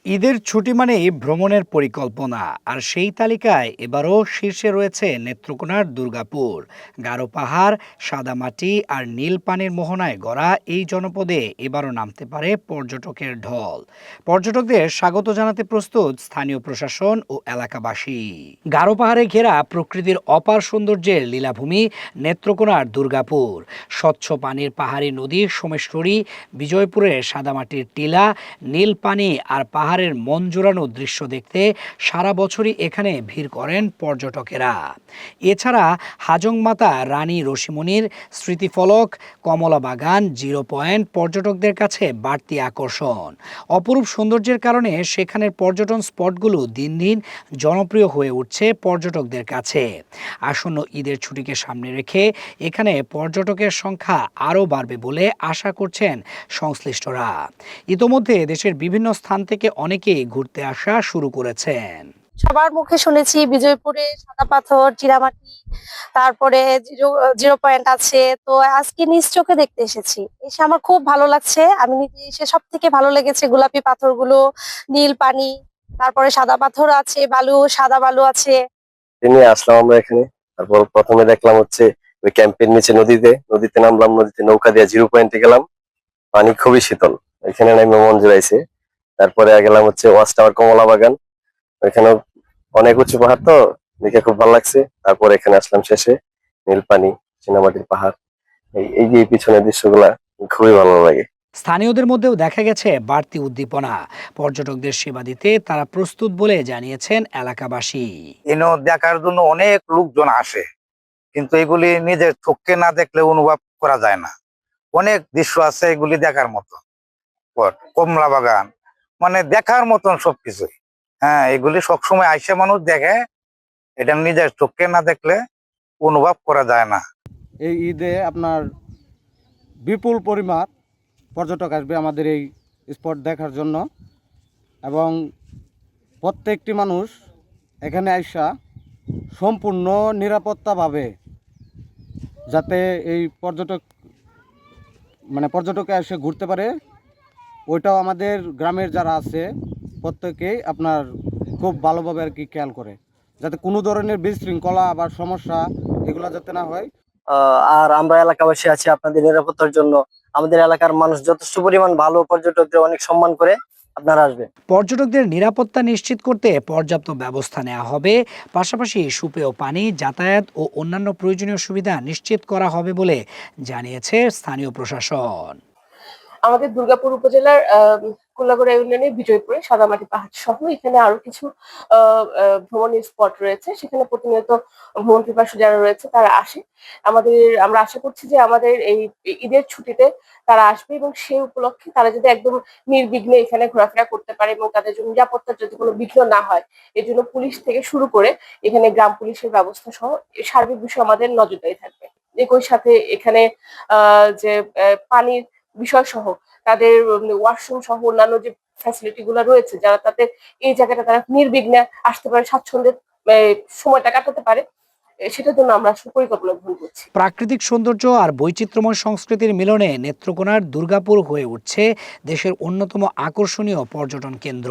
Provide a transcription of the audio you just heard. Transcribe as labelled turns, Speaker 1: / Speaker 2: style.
Speaker 1: ঈদের ছুটি মানেই ভ্রমণের পরিকল্পনা, আর সেই তালিকায় এবারও শীর্ষে রয়েছে নেত্রকোনার দুর্গাপুর। গারো পাহাড়, সাদামাটি আর নীল পানির মোহনায় গড়া এই জনপদে এবারও নামতে পারে পর্যটকের ঢল। পর্যটকদের স্বাগত জানাতে প্রস্তুত স্থানীয় প্রশাসন ও এলাকাবাসী। গারো পাহাড়ে ঘেরা প্রকৃতির অপার সৌন্দর্যের লীলাভূমি নেত্রকোনার দুর্গাপুর। স্বচ্ছ পানির পাহাড়ি নদী সোমেশ্বরী, বিজয়পুরের সাদামাটির টিলা, নীল পানি আর পাহাড়ের মন জোড়ানো দৃশ্য দেখতে সারা বছরই এখানে ভিড় করেন পর্যটকেরা। এছাড়া হাজংমাতা রানী রশিমনির স্মৃতিফলক, কমলা বাগান, জিরো পয়েন্ট পর্যটকদের কাছে বাড়তি আকর্ষণ। অপরূপ সৌন্দর্যের কারণে সেখানের পর্যটন স্পটগুলো দিন দিন জনপ্রিয় হয়ে উঠছে পর্যটকদের কাছে। আসন্ন ঈদের ছুটিকে সামনে রেখে এখানে পর্যটকের সংখ্যা আরও বাড়বে বলে আশা করছেন সংশ্লিষ্টরা। ইতোমধ্যে দেশের বিভিন্ন স্থান থেকে অনেকেই ঘুরতে আসা শুরু করেছেন।
Speaker 2: সবার মুখে শুনেছি বিজয়পুরে সাদা পাথর, চিরামাটি, তারপরে জিরো জিরো পয়েন্ট আছে। তো আজকে নিজ চোখে দেখতে এসেছি, এসে আমার খুব ভালো লাগছে। আমি নিজে এসে সব থেকে ভালো লেগেছে গোলাপি পাথরগুলো, নীল পানি, তারপরে সাদা পাথর আছে, বালু, সাদা বালু আছে।
Speaker 3: নিয়ে আসলাম আমরা এখানে। তারপর প্রথমে দেখলাম হচ্ছে ওই ক্যাম্পের নিচে নদীতে নামলাম, নদীতে নৌকা দিয়ে জিরো পয়েন্টে গেলাম। পানি খুবই শীতল, এখানে নামে মন জুড়াইছে। তারপরে গেলাম হচ্ছে ওয়াচ টাওয়ার, কমলা বাগান। ওইখানে অনেক উঁচু পাহাড়, তো দেখে খুব ভালো লাগছে। তারপর এখানে আসলাম শেষে নীলপানি, চীনামাটির পাহাড়। এই যে পিছনের দৃশ্যগুলা খুবই ভালো লাগে।
Speaker 1: স্থানীয়দের মধ্যেও দেখা গেছে বাড়তি উদ্দীপনা। পর্যটকদের সেবা দিতে তারা প্রস্তুত বলে জানিয়েছেন এলাকাবাসী।
Speaker 4: এনে দেখার জন্য অনেক লোকজন আসে, কিন্তু এগুলি নিজের চোখে না দেখলে অনুভব করা যায় না। অনেক দৃশ্য আছে এগুলি দেখার মতো। কমলা বাগান মানে দেখার মতন সবকিছুই। হ্যাঁ, এগুলি সবসময় আইসে মানুষ দেখে, এটা নিজের চোখে না দেখলে অনুভব করা যায় না।
Speaker 5: এই ঈদে আপনার বিপুল পরিমাণ পর্যটক আসবে আমাদের এই স্পট দেখার জন্য, এবং প্রত্যেকটি মানুষ এখানে আইসা সম্পূর্ণ নিরাপত্তাভাবে যাতে এই পর্যটকে এসে ঘুরতে পারে, ওইটাও আমাদের গ্রামের যারা আছে প্রত্যেকেই আপনার খুব ভালোভাবে আর কি খেয়াল করে, যাতে কোনো ধরনের বিশৃঙ্খলা বা সমস্যা এগুলো যাতে না হয়।
Speaker 6: আর আমরা এলাকাবাসী আছি আপনাদের নিরাপত্তার জন্য। আমাদের এলাকার মানুষ যথেষ্ট পরিমাণ ভালো, পর্যটকদের অনেক সম্মান করে। আপনারা আসবেন।
Speaker 1: পর্যটকদের নিরাপত্তা নিশ্চিত করতে পর্যাপ্ত ব্যবস্থা নেওয়া হবে। পাশাপাশি সুপেয় পানি, যাতায়াত ও অন্যান্য প্রয়োজনীয় সুবিধা নিশ্চিত করা হবে বলে জানিয়েছে স্থানীয় প্রশাসন।
Speaker 7: আমাদের দুর্গাপুর উপজেলার কুলাগড়া ইউনিয়নের বিজয়পুরে সাদামাটি পাহাড় সহ এখানে আরো কিছু ভ্রমণের স্পট রয়েছে। সেখানে প্রতিনিয়ত ভ্রমণ পিপাসু যারা রয়েছে তারা আসে। আমরা আশা করছি যে আমাদের এই ঈদের ছুটিতে তারা আসবে, এবং সেই উপলক্ষে তারা যদি একদম নির্বিঘ্নে এখানে ঘোরাফেরা করতে পারে এবং তাদের জন্য নিরাপত্তার যদি কোনো বিঘ্ন না হয়, এর জন্য পুলিশ থেকে শুরু করে এখানে গ্রাম পুলিশের ব্যবস্থা সহ সার্বিক বিষয় আমাদের নজরদারি থাকবে। একই সাথে এখানে যে পানির বিষয় সহ তাদের ওয়াশরুম সহ অন্যান্য যে ফ্যাসিলিটি গুলো রয়েছে, যারা তাদের এই জায়গাটা তারা নির্বিঘ্নে আসতে পারে, স্বাচ্ছন্দ্যে সময়টা কাটাতে পারে, সেটার জন্য আমরা পরিকল্পনা গ্রহণ করছি।
Speaker 1: প্রাকৃতিক সৌন্দর্য আর বৈচিত্র্যময় সংস্কৃতির মিলনে নেত্রকোনার দুর্গাপুর হয়ে উঠছে দেশের অন্যতম আকর্ষণীয় পর্যটন কেন্দ্র।